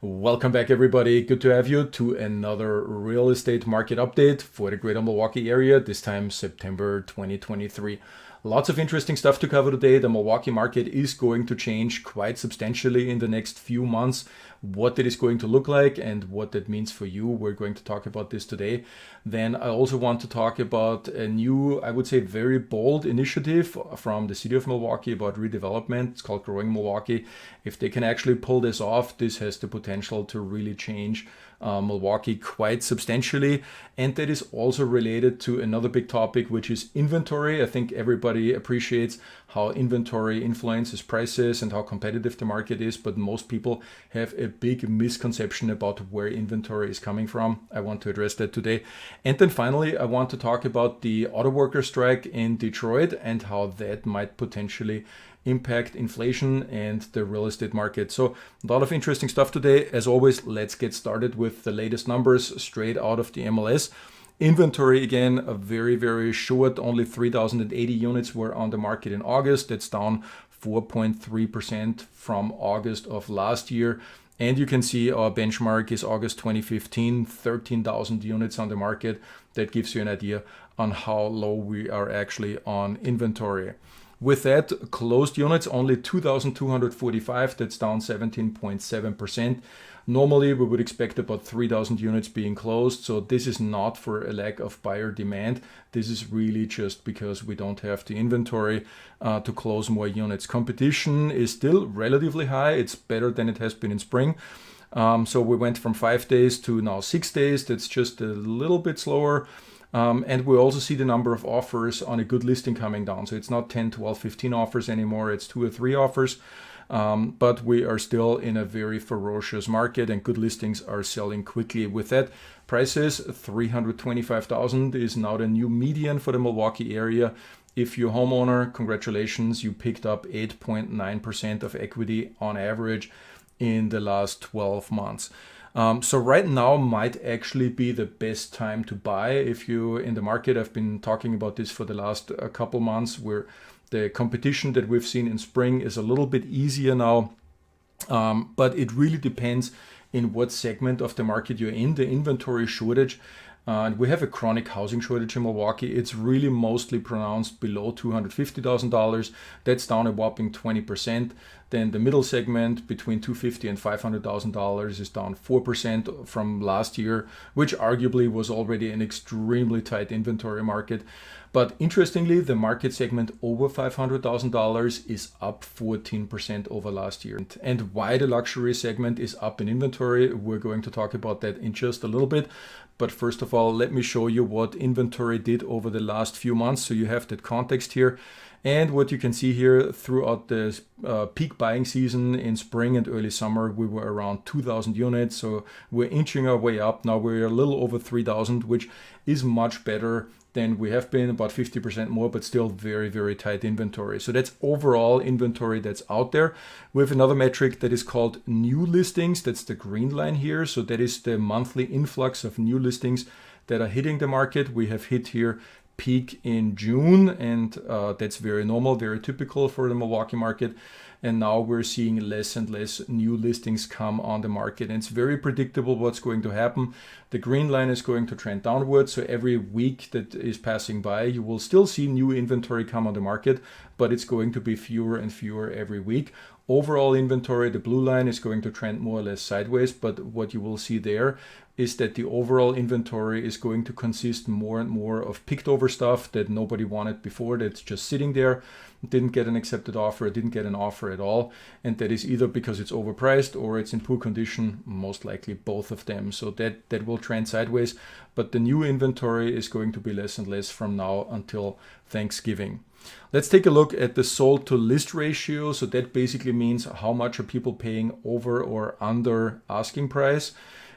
Welcome back, everybody. Good to have you to another real estate market update for the greater Milwaukee area, this time September 2023. Lots of interesting stuff to cover today. The Milwaukee market is going to change quite substantially in the next few months. What it is going to look like and what that means for you, we're going to talk about this today. Then I also want to talk about a new, I would say, very bold initiative from the city of Milwaukee about redevelopment. It's called Growing Milwaukee. If they can actually pull this off, this has the potential to really change Milwaukee quite substantially. And that is also related to another big topic, which is inventory. I think everybody appreciates how inventory influences prices and how competitive the market is, but most people have a big misconception about where inventory is coming from. I want to address that today. And then finally, I want to talk about the auto worker strike in Detroit and how that might potentially impact inflation and the real estate market. So a lot of interesting stuff today. As always, let's get started with the latest numbers straight out of the MLS. Inventory, again, a very short, only 3,080 units were on the market in August. That's down 4.3% from August of last year. And you can see our benchmark is August 2015, 13,000 units on the market. That gives you an idea on how low we are actually on inventory. With that, closed units, only 2,245, that's down 17.7%. Normally, we would expect about 3,000 units being closed, so this is not for a lack of buyer demand. This is really just because we don't have the inventory to close more units. Competition is still relatively high. It's better than it has been in spring. So we went from 5 days to now 6 days. That's just a little bit slower. And we also see the number of offers on a good listing coming down. So it's not 10, 12, 15 offers anymore. It's 2 or 3 offers. But we are still in a very ferocious market and good listings are selling quickly. With that, prices, $325,000 is now the new median for the Milwaukee area. If you're a homeowner, congratulations, you picked up 8.9% of equity on average in the last 12 months. So right now might actually be the best time to buy if you're in the market. I've been talking about this for the last couple months, where the competition that we've seen in spring is a little bit easier now. But it really depends in what segment of the market you're in. The inventory shortage, and we have a chronic housing shortage in Milwaukee. It's really mostly pronounced below $250,000. That's down a whopping 20%. Then the middle segment between $250,000 and $500,000 is down 4% from last year, which arguably was already an extremely tight inventory market. But interestingly, the market segment over $500,000 is up 14% over last year. And why the luxury segment is up in inventory, we're going to talk about that in just a little bit. But first of all, let me show you what inventory did over the last few months, so you have that context here. And what you can see here, throughout the peak buying season in spring and early summer, we were around 2,000 units. So we're inching our way up. Now we're a little over 3,000, which is much better than we have been, about 50% more, but still very tight inventory. So that's overall inventory that's out there. We have another metric that is called new listings. That's the green line here. So that is the monthly influx of new listings that are hitting the market. We have hit here peak in June, and that's very normal, very typical for the Milwaukee market. And now we're seeing less and less new listings come on the market. And it's very predictable what's going to happen. The green line is going to trend downwards. So every week that is passing by, you will still see new inventory come on the market, but it's going to be fewer and fewer every week. Overall inventory, the blue line, is going to trend more or less sideways, but what you will see there is that the overall inventory is going to consist more and more of picked over stuff that nobody wanted before, that's just sitting there, didn't get an accepted offer, didn't get an offer at all, and that is either because it's overpriced or it's in poor condition, most likely both of them. So that will trend sideways, but the new inventory is going to be less and less from now until Thanksgiving. Let's take a look at the sold to list ratio. So that basically means how much are people paying over or under asking price.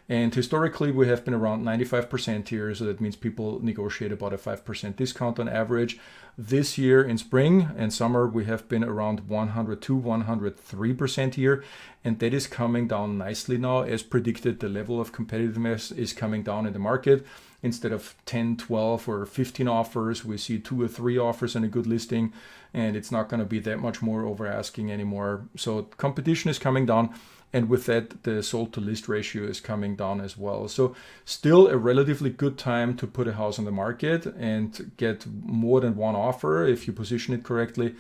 And historically, we have been around 95% here. So that means people negotiate about a 5% discount on average. This year in spring and summer, we have been around 102, 103% here. And that is coming down nicely now. As predicted, the level of competitiveness is coming down in the market. Instead of 10, 12, or 15 offers, we see 2 or 3 offers in a good listing, and it's not going to be that much more over asking anymore. So competition is coming down. And with that, the sold to list ratio is coming down as well. So still a relatively good time to put a house on the market and get more than one offer if you position it correctly.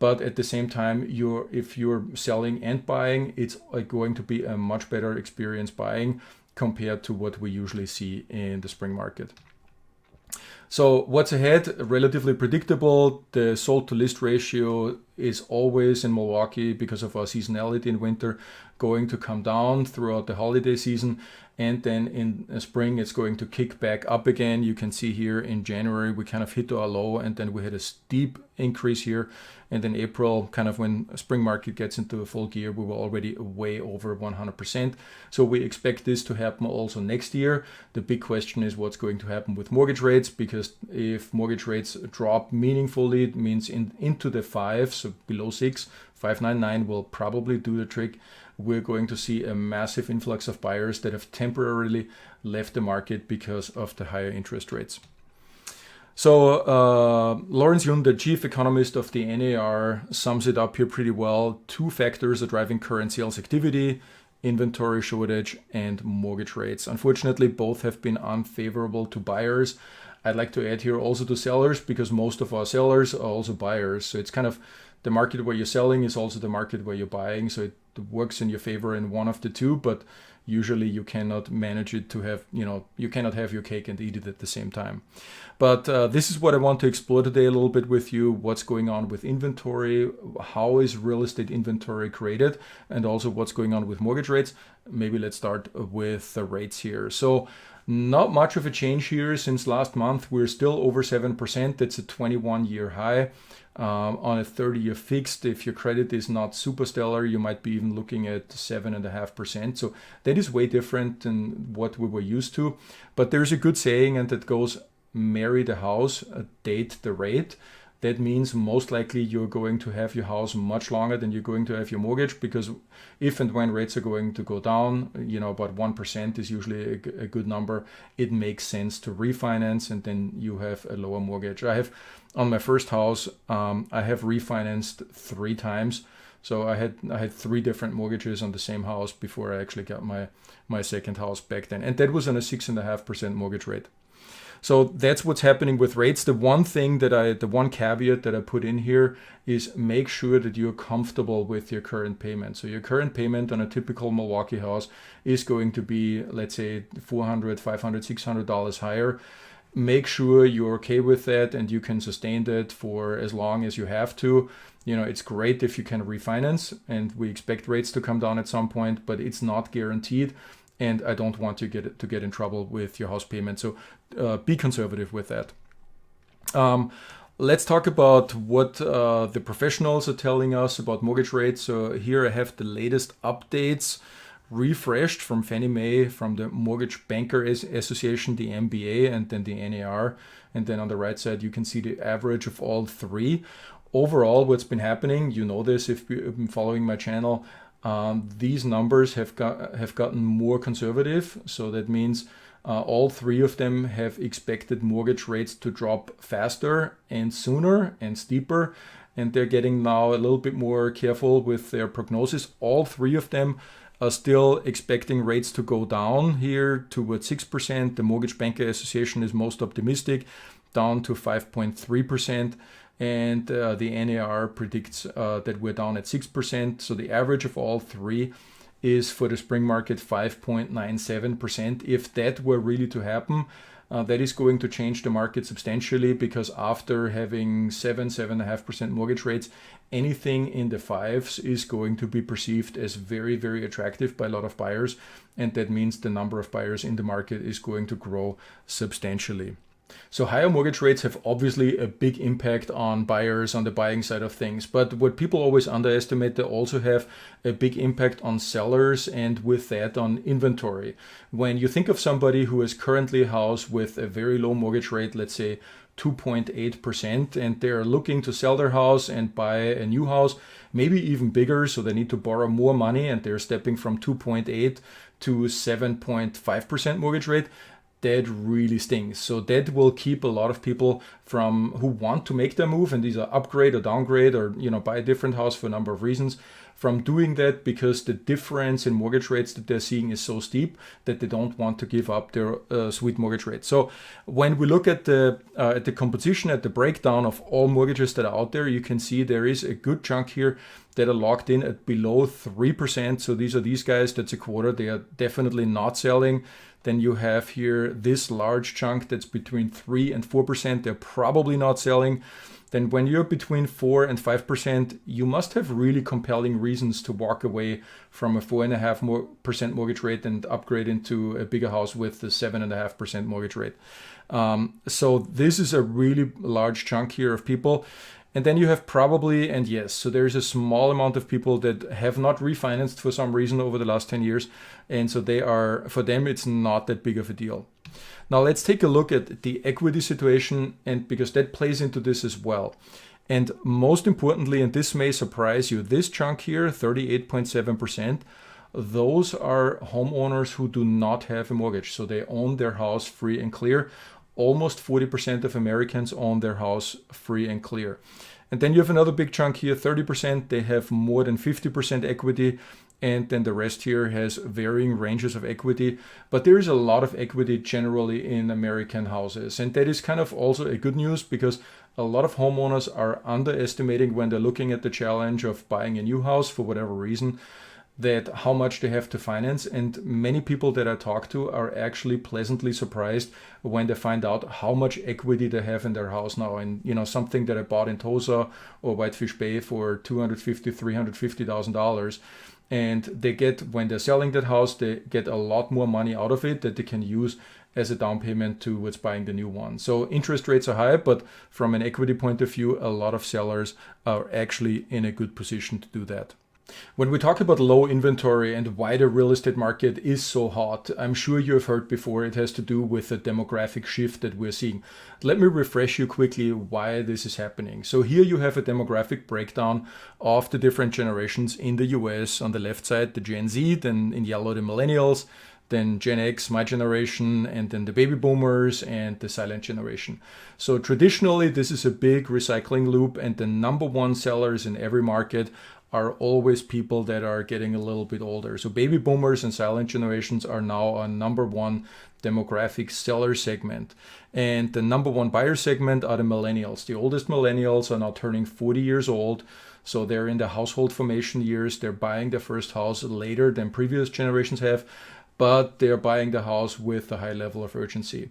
But at the same time, if you're selling and buying, it's going to be a much better experience buying compared to what we usually see in the spring market. So what's ahead? Relatively predictable. The sold to list ratio is always in Milwaukee, because of our seasonality in winter, going to come down throughout the holiday season. And then in spring, it's going to kick back up again. You can see here in January, we kind of hit our low, and then we had a steep increase here. And in April, kind of when spring market gets into a full gear, we were already way over 100%. So we expect this to happen also next year. The big question is what's going to happen with mortgage rates, because if mortgage rates drop meaningfully, it means into the 5, so below 6, 5.99 will probably do the trick. We're going to see a massive influx of buyers that have temporarily left the market because of the higher interest rates. So Lawrence Yun, the chief economist of the NAR, sums it up here pretty well. 2 factors are driving current sales activity: inventory shortage and mortgage rates. Unfortunately, both have been unfavorable to buyers. I'd like to add here also to sellers, because most of our sellers are also buyers. So it's kind of the market where you're selling is also the market where you're buying. So it works in your favor in one of the two, but usually you cannot manage it to have, you cannot have your cake and eat it at the same time. But this is what I want to explore today a little bit with you. What's going on with inventory? How is real estate inventory created? And also what's going on with mortgage rates? Maybe let's start with the rates here. So not much of a change here since last month. We're still over 7%. That's a 21-year high. On a 30-year fixed, if your credit is not super stellar, you might be even looking at 7.5%. So that is way different than what we were used to. But there's a good saying, and that goes, marry the house, date the rate. That means most likely you're going to have your house much longer than you're going to have your mortgage, because if and when rates are going to go down, about 1% is usually a good number. It makes sense to refinance, and then you have a lower mortgage. I have, on my first house, I have refinanced 3 times. So I had 3 different mortgages on the same house before I actually got my second house back then. And that was on a 6.5% mortgage rate. So that's what's happening with rates. The one caveat that I put in here is make sure that you're comfortable with your current payment. So your current payment on a typical Milwaukee house is going to be, let's say, $400, $500, $600 higher. Make sure you're okay with that and you can sustain that for as long as you have to. It's great if you can refinance, and we expect rates to come down at some point, but it's not guaranteed. And I don't want you to get in trouble with your house payment. So be conservative with that. Let's talk about what the professionals are telling us about mortgage rates. So here I have the latest updates refreshed from Fannie Mae, from the Mortgage Banker Association, the MBA, and then the NAR. And then on the right side, you can see the average of all 3. Overall, what's been happening, you know this if you've been following my channel, these numbers have gotten more conservative. So that means all 3 of them have expected mortgage rates to drop faster and sooner and steeper. And they're getting now a little bit more careful with their prognosis. All 3 of them are still expecting rates to go down here towards 6%. The Mortgage Banker Association is most optimistic, down to 5.3%. And the NAR predicts that we're down at 6%. So the average of all 3 is for the spring market 5.97%. If that were really to happen, that is going to change the market substantially, because after having 7.5% mortgage rates, anything in the 5s is going to be perceived as very, very attractive by a lot of buyers. And that means the number of buyers in the market is going to grow substantially. So higher mortgage rates have obviously a big impact on buyers on the buying side of things. But what people always underestimate, they also have a big impact on sellers, and with that on inventory. When you think of somebody who is currently a house with a very low mortgage rate, let's say 2.8%, and they're looking to sell their house and buy a new house, maybe even bigger, so they need to borrow more money, and they're stepping from 2.8 to 7.5% mortgage rate, that really stings. So that will keep a lot of people who want to make their move, and these are upgrade or downgrade or buy a different house for a number of reasons, from doing that because the difference in mortgage rates that they're seeing is so steep that they don't want to give up their sweet mortgage rate. So when we look at the composition, at the breakdown of all mortgages that are out there, you can see there is a good chunk here that are locked in at below 3%. So these are these guys, that's a quarter. They are definitely not selling. Then you have here this large chunk that's between 3 and 4%. They're probably not selling. Then when you're between 4 and 5%, you must have really compelling reasons to walk away from a 4.5% mortgage rate and upgrade into a bigger house with the 7.5% mortgage rate. So this is a really large chunk here of people. And then you have probably, and yes, so there's a small amount of people that have not refinanced for some reason over the last 10 years. And so for them, it's not that big of a deal. Now let's take a look at the equity situation, and because that plays into this as well. And most importantly, and this may surprise you, this chunk here, 38.7%, those are homeowners who do not have a mortgage. So they own their house free and clear. Almost 40% of Americans own their house free and clear. And then you have another big chunk here, 30%, they have more than 50% equity. And then the rest here has varying ranges of equity. But there is a lot of equity generally in American houses. And that is kind of also a good news, because a lot of homeowners are underestimating when they're looking at the challenge of buying a new house for whatever reason, that how much they have to finance. And many people that I talk to are actually pleasantly surprised when they find out how much equity they have in their house now. And something that I bought in Tulsa or Whitefish Bay for $250,000, $350,000. And they get, when they're selling that house, they get a lot more money out of it that they can use as a down payment towards buying the new one. So interest rates are high, but from an equity point of view, a lot of sellers are actually in a good position to do that. When we talk about low inventory and why the real estate market is so hot, I'm sure you have heard before it has to do with the demographic shift that we're seeing. Let me refresh you quickly why this is happening. So here you have a demographic breakdown of the different generations in the US. On the left side, the Gen Z, then in yellow, the millennials, then Gen X, my generation, and then the baby boomers and the silent generation. So traditionally, this is a big recycling loop, and the number one sellers in every market are always people that are getting a little bit older. So baby boomers and silent generations are now our number one demographic seller segment. And the number one buyer segment are the millennials. The oldest millennials are now turning 40 years old. So they're in the household formation years. They're buying their first house later than previous generations have, but they're buying the house with a high level of urgency.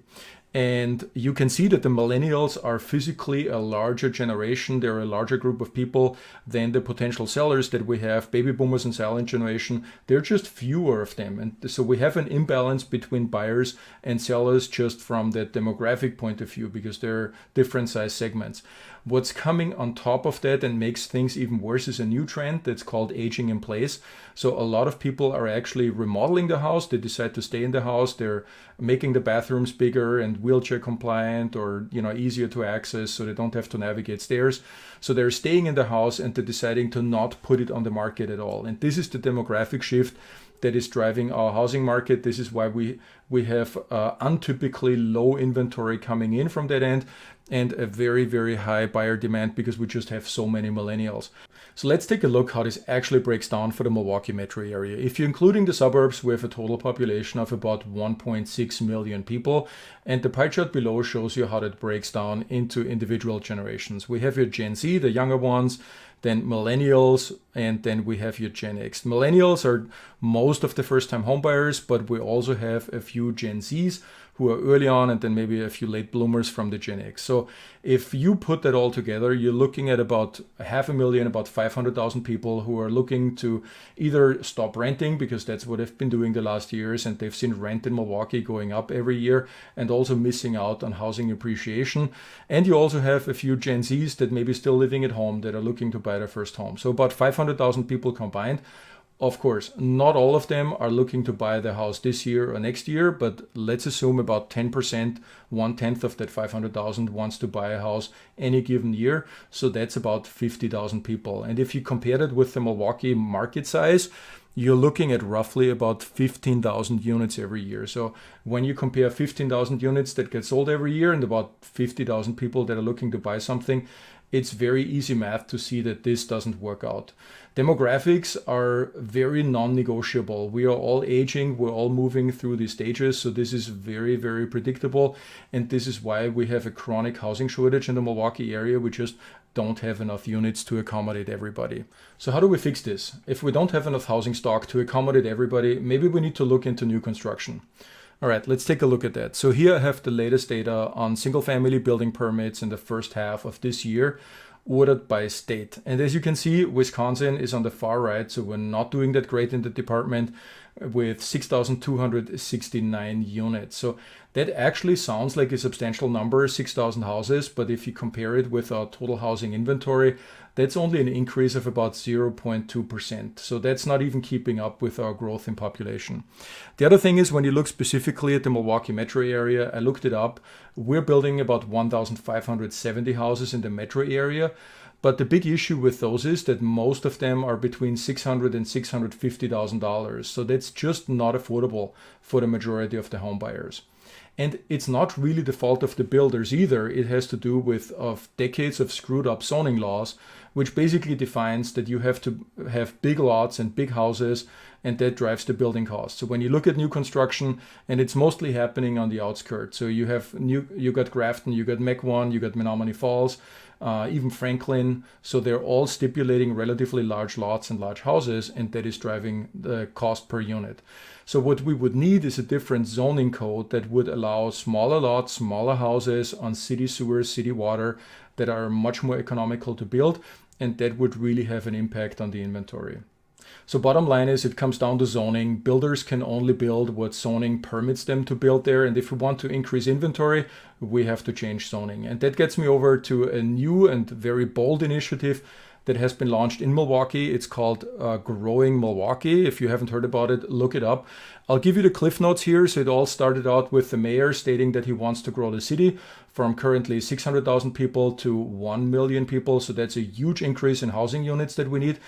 And you can see that the millennials are physically a larger generation. They're a larger group of people than the potential sellers that we have, baby boomers and silent generation. There are just fewer of them. And so we have an imbalance between buyers and sellers just from the demographic point of view, because they're different size segments. What's coming on top of that and makes things even worse is a new trend that's called aging in place. So a lot of people are actually remodeling the house. They decide to stay in the house. They're making the bathrooms bigger and wheelchair compliant, or easier to access, so they don't have to navigate stairs. So they're staying in the house and they're deciding to not put it on the market at all. And this is the demographic shift that is driving our housing market. This is why we have untypically low inventory coming in from that end, and a very, very high buyer demand, because we just have so many millennials. So let's take a look how this actually breaks down for the Milwaukee metro area. If you're including the suburbs, we have a total population of about 1.6 million people. And the pie chart below shows you how that breaks down into individual generations. We have your Gen Z, the younger ones, then millennials, and then we have your Gen X. Millennials are most of the first-time homebuyers, but we also have a few Gen Zs who are early on, and then maybe a few late bloomers from the Gen X. So if you put that all together, you're looking at about 500,000, about 500,000 people who are looking to either stop renting, because that's what they've been doing the last years, and they've seen rent in Milwaukee going up every year, and also missing out on housing appreciation. And you also have a few Gen Zs that may be still living at home that are looking to buy their first home. So about 500,000 people combined. Of course, not all of them are looking to buy the house this year or next year, but let's assume about 10%, 1/10 of that 500,000 wants to buy a house any given year. So that's about 50,000 people. And if you compare that with the Milwaukee market size, you're looking at roughly about 15,000 units every year. So when you compare 15,000 units that get sold every year and about 50,000 people that are looking to buy something, it's very easy math to see that this doesn't work out. Demographics are very non-negotiable. We are all aging, we're all moving through these stages, so this is very, very predictable, and this is why we have a chronic housing shortage in the Milwaukee area. We just don't have enough units to accommodate everybody. So how do we fix this? If we don't have enough housing stock to accommodate everybody, maybe we need to look into new construction. All right, let's take a look at that. So here I have the latest data on single-family building permits in the first half of this year, ordered by state. And as you can see, Wisconsin is on the far right, so we're not doing that great in the department with 6,269 units. So that actually sounds like a substantial number, 6,000 houses, but if you compare it with our total housing inventory, that's only an increase of about 0.2%. So that's not even keeping up with our growth in population. The other thing is when you look specifically at the Milwaukee metro area, I looked it up, we're building about 1,570 houses in the metro area. But the big issue with those is that most of them are between $600,000 and $650,000. So that's just not affordable for the majority of the home buyers. And it's not really the fault of the builders either. It has to do with decades of screwed up zoning laws, which basically defines that you have to have big lots and big houses, and that drives the building costs. So when you look at new construction, and it's mostly happening on the outskirts. So you got Grafton, you got Mequon, you got Menominee Falls, even Franklin. So they're all stipulating relatively large lots and large houses, and that is driving the cost per unit. So what we would need is a different zoning code that would allow smaller lots, smaller houses on city sewers, city water that are much more economical to build, and that would really have an impact on the inventory. So bottom line is it comes down to zoning. Builders can only build what zoning permits them to build there. And if we want to increase inventory, we have to change zoning. And that gets me over to a new and very bold initiative that has been launched in Milwaukee. It's called Growing Milwaukee. If you haven't heard about it, look it up. I'll give you the cliff notes here. So it all started out with the mayor stating that he wants to grow the city from currently 600,000 people to 1 million people. So that's a huge increase in housing units that we need.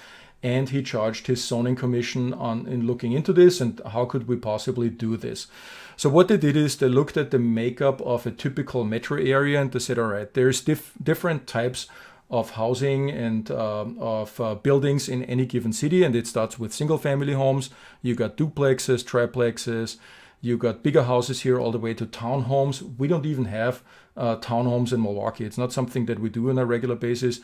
And he charged his zoning commission in looking into this and how could we possibly do this. So what they did is they looked at the makeup of a typical metro area and they said, all right, there's different types of housing and of buildings in any given city. And it starts with single family homes. You got duplexes, triplexes. You got bigger houses here all the way to townhomes. We don't even have townhomes in Milwaukee. It's not something that we do on a regular basis.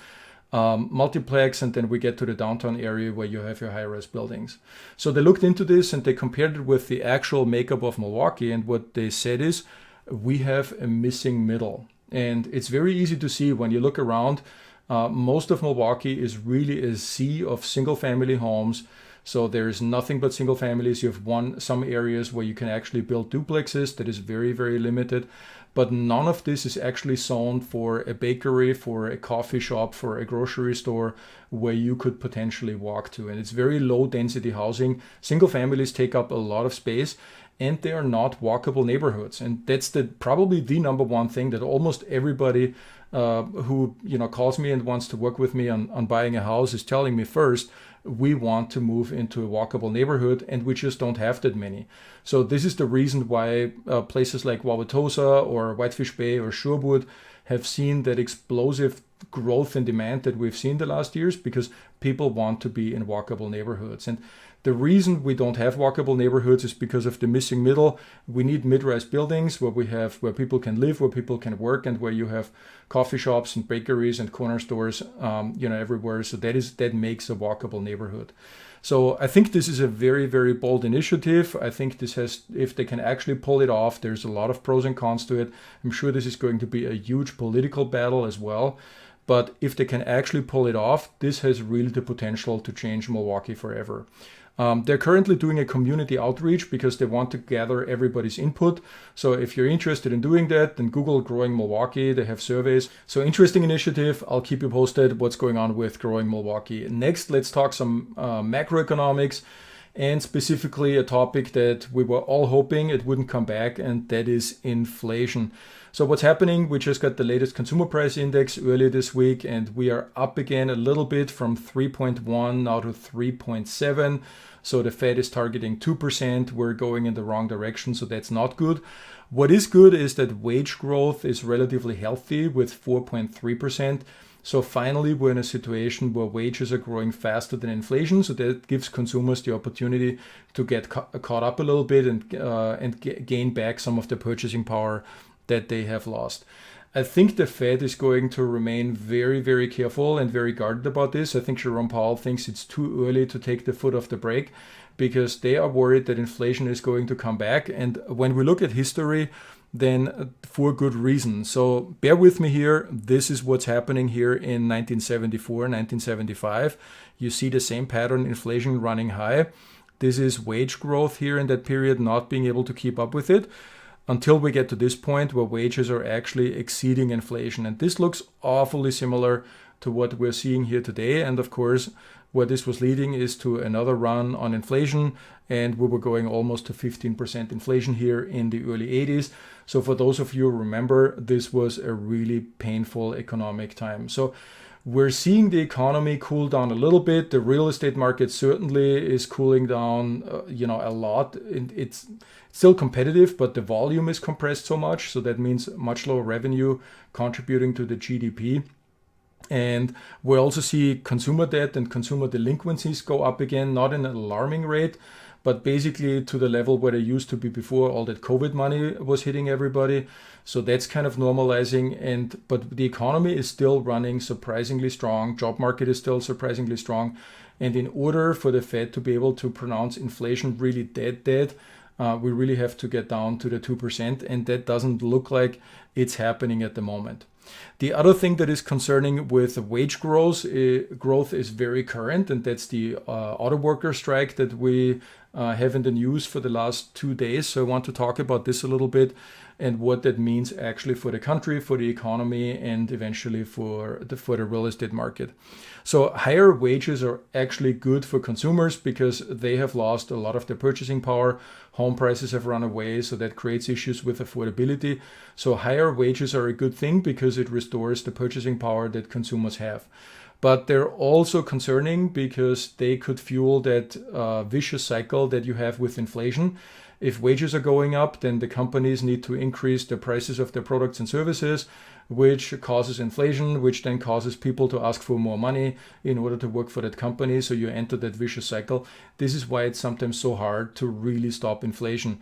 Multiplex, and then we get to the downtown area where you have your high-rise buildings. So they looked into this and they compared it with the actual makeup of Milwaukee, and what they said is we have a missing middle. And it's very easy to see when you look around. Most of Milwaukee is really a sea of single-family homes. So there's nothing but single families. You have some areas where you can actually build duplexes. That is very, very limited. But none of this is actually zoned for a bakery, for a coffee shop, for a grocery store where you could potentially walk to. And it's very low density housing. Single families take up a lot of space and they are not walkable neighborhoods. And that's probably the number one thing that almost everybody who calls me and wants to work with me on buying a house is telling me first. We want to move into a walkable neighborhood and we just don't have that many. So this is the reason why places like Wauwatosa or Whitefish Bay or Sherwood have seen that explosive growth in demand that we've seen the last years, because people want to be in walkable neighborhoods. And the reason we don't have walkable neighborhoods is because of the missing middle. We need mid-rise buildings where people can live, where people can work, and where you have coffee shops and bakeries and corner stores, everywhere. So that makes a walkable neighborhood. So I think this is a very, very bold initiative. I think if they can actually pull it off, there's a lot of pros and cons to it. I'm sure this is going to be a huge political battle as well. But if they can actually pull it off, this has really the potential to change Milwaukee forever. They're currently doing a community outreach because they want to gather everybody's input. So if you're interested in doing that, then Google Growing Milwaukee. They have surveys. So interesting initiative. I'll keep you posted what's going on with Growing Milwaukee. Next, let's talk some macroeconomics and specifically a topic that we were all hoping it wouldn't come back, and that is inflation. So what's happening? We just got the latest consumer price index earlier this week, and we are up again a little bit from 3.1 now to 3.7. So the Fed is targeting 2%. We're going in the wrong direction, so that's not good. What is good is that wage growth is relatively healthy with 4.3%. So finally, we're in a situation where wages are growing faster than inflation. So that gives consumers the opportunity to get caught up a little bit and gain back some of the purchasing power that they have lost. I think the Fed is going to remain very, very careful and very guarded about this. I think Jerome Powell thinks it's too early to take the foot off the brake because they are worried that inflation is going to come back. And when we look at history, then for good reason. So bear with me here. This is what's happening here in 1974, 1975. You see the same pattern, inflation running high. This is wage growth here in that period, not being able to keep up with it, until we get to this point where wages are actually exceeding inflation. And this looks awfully similar to what we're seeing here today. And of course, where this was leading is to another run on inflation. And we were going almost to 15% inflation here in the early 80s. So for those of you who remember, this was a really painful economic time. So we're seeing the economy cool down a little bit. The real estate market certainly is cooling down, a lot. It's still competitive, but the volume is compressed so much. So that means much lower revenue contributing to the GDP. And we also see consumer debt and consumer delinquencies go up again, not in an alarming rate, but basically to the level where they used to be before all that COVID money was hitting everybody. So that's kind of normalizing. But the economy is still running surprisingly strong. Job market is still surprisingly strong. And in order for the Fed to be able to pronounce inflation really dead, we really have to get down to the 2%. And that doesn't look like it's happening at the moment. The other thing that is concerning with wage growth is very current, and that's the auto worker strike that we have in the news for the last 2 days. So I want to talk about this a little bit and what that means actually for the country, for the economy, and eventually for the real estate market. So higher wages are actually good for consumers because they have lost a lot of their purchasing power. Home prices have run away, so that creates issues with affordability. So higher wages are a good thing because it restores the purchasing power that consumers have. But they're also concerning because they could fuel that vicious cycle that you have with inflation. If wages are going up, then the companies need to increase the prices of their products and services, which causes inflation, which then causes people to ask for more money in order to work for that company. So you enter that vicious cycle. This is why it's sometimes so hard to really stop inflation.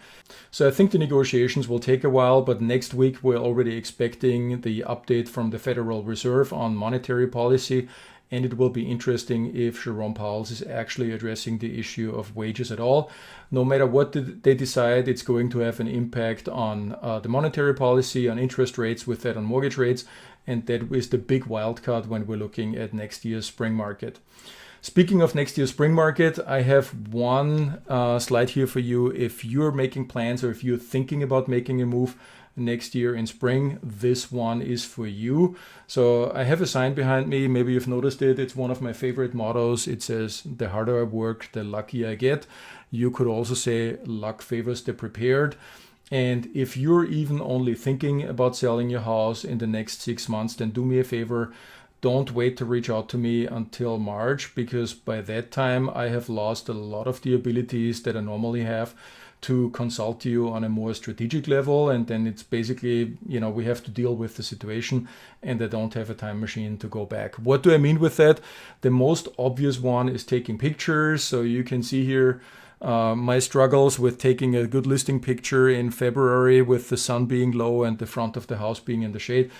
So I think the negotiations will take a while, but next week we're already expecting the update from the Federal Reserve on monetary policy. And it will be interesting if Jerome Powell is actually addressing the issue of wages at all. No matter what they decide, it's going to have an impact on the monetary policy, on interest rates, with that on mortgage rates. And that is the big wild card when we're looking at next year's spring market. Speaking of next year's spring market, I have one slide here for you. If you're making plans or if you're thinking about making a move next year in spring, this one is for you. So I have a sign behind me. Maybe you've noticed it. It's one of my favorite mottos. It says, "The harder I work, the luckier I get." You could also say, "Luck favors the prepared." And if you're even only thinking about selling your house in the next 6 months, then do me a favor. Don't wait to reach out to me until March, because by that time I have lost a lot of the abilities that I normally have to consult you on a more strategic level. And then it's basically, we have to deal with the situation, and I don't have a time machine to go back. What do I mean with that? The most obvious one is taking pictures. So you can see here my struggles with taking a good listing picture in February with the sun being low and the front of the house being in the shade.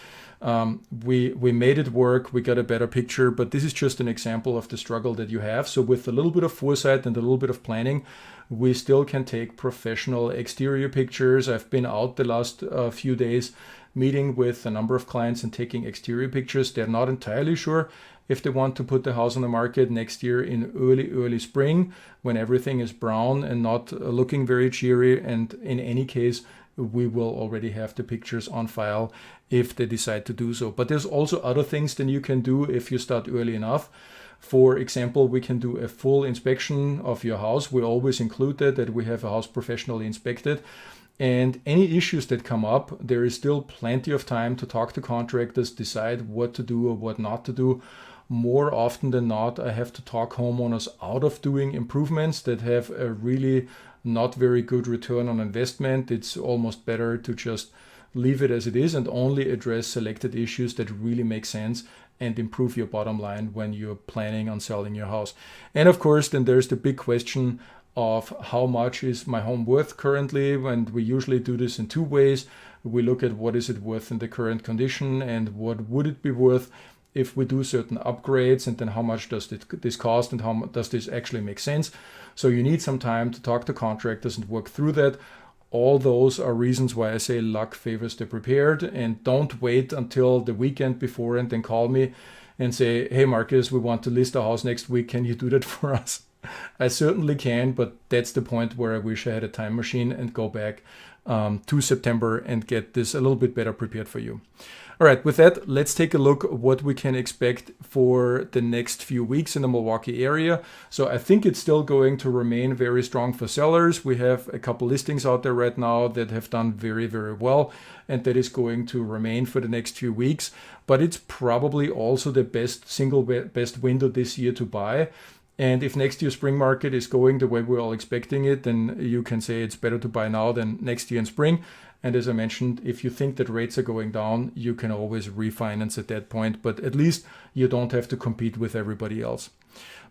We made it work. We got a better picture, but this is just an example of the struggle that you have. So with a little bit of foresight and a little bit of planning, we still can take professional exterior pictures. I've been out the last few days meeting with a number of clients and taking exterior pictures. They're not entirely sure if they want to put the house on the market next year in early spring when everything is brown and not looking very cheery. And in any case, we will already have the pictures on file if they decide to do so. But there's also other things that you can do if you start early enough. For example, we can do a full inspection of your house. We always include that we have a house professionally inspected. And any issues that come up, there is still plenty of time to talk to contractors, decide what to do or what not to do. More often than not, I have to talk homeowners out of doing improvements that have a really not very good return on investment. It's almost better to just leave it as it is and only address selected issues that really make sense and improve your bottom line when you're planning on selling your house. And of course, then there's the big question of how much is my home worth currently, and we usually do this in two ways. We look at what is it worth in the current condition and what would it be worth if we do certain upgrades, and then how much does this cost and how does this actually make sense. So you need some time to talk to contractors and work through that. All those are reasons why I say luck favors the prepared, and don't wait until the weekend before and then call me and say, hey Marcus, we want to list a house next week, can you do that for us? I certainly can, but that's the point where I wish I had a time machine and go back to September and get this a little bit better prepared for you. All right, with that, let's take a look at what we can expect for the next few weeks in the Milwaukee area. So I think it's still going to remain very strong for sellers. We have a couple listings out there right now that have done very, very well, and that is going to remain for the next few weeks. But it's probably also the single best window this year to buy. And if next year's spring market is going the way we're all expecting it, then you can say it's better to buy now than next year in spring. And as I mentioned, if you think that rates are going down, you can always refinance at that point, but at least you don't have to compete with everybody else.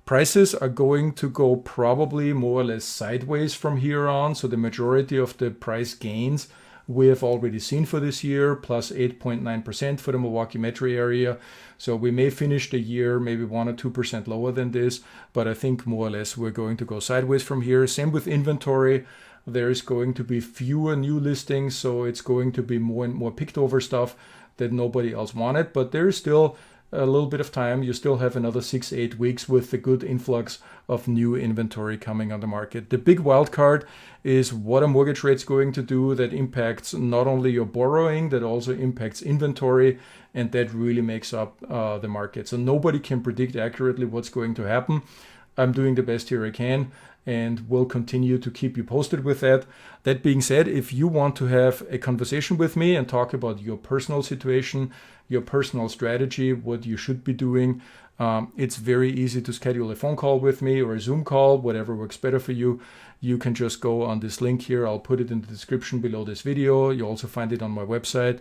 Prices are going to go probably more or less sideways from here on. So the majority of the price gains we have already seen for this year, plus 8.9% for the Milwaukee metro area. So we may finish the year maybe 1 or 2% lower than this, but I think more or less we're going to go sideways from here. Same with inventory. There is going to be fewer new listings, so it's going to be more and more picked over stuff that nobody else wanted, but there is still a little bit of time. You still have another 6-8 weeks with a good influx of new inventory coming on the market. The big wild card is what are mortgage rates going to do. That impacts not only your borrowing, that also impacts inventory, and that really makes up the market. So nobody can predict accurately what's going to happen. I'm doing the best here I can, and will continue to keep you posted with that. That being said, if you want to have a conversation with me and talk about your personal situation, your personal strategy, what you should be doing, it's very easy to schedule a phone call with me or a Zoom call, whatever works better for you. You can just go on this link here. I'll put it in the description below this video. You also find it on my website.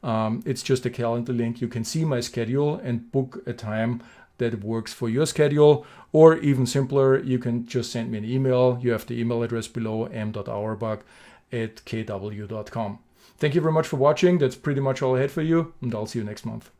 It's just a calendar link. You can see my schedule and book a time that works for your schedule, or even simpler, you can just send me an email. You have the email address below, m.auerbach@kw.com. Thank you very much for watching. That's pretty much all I had for you, and I'll see you next month.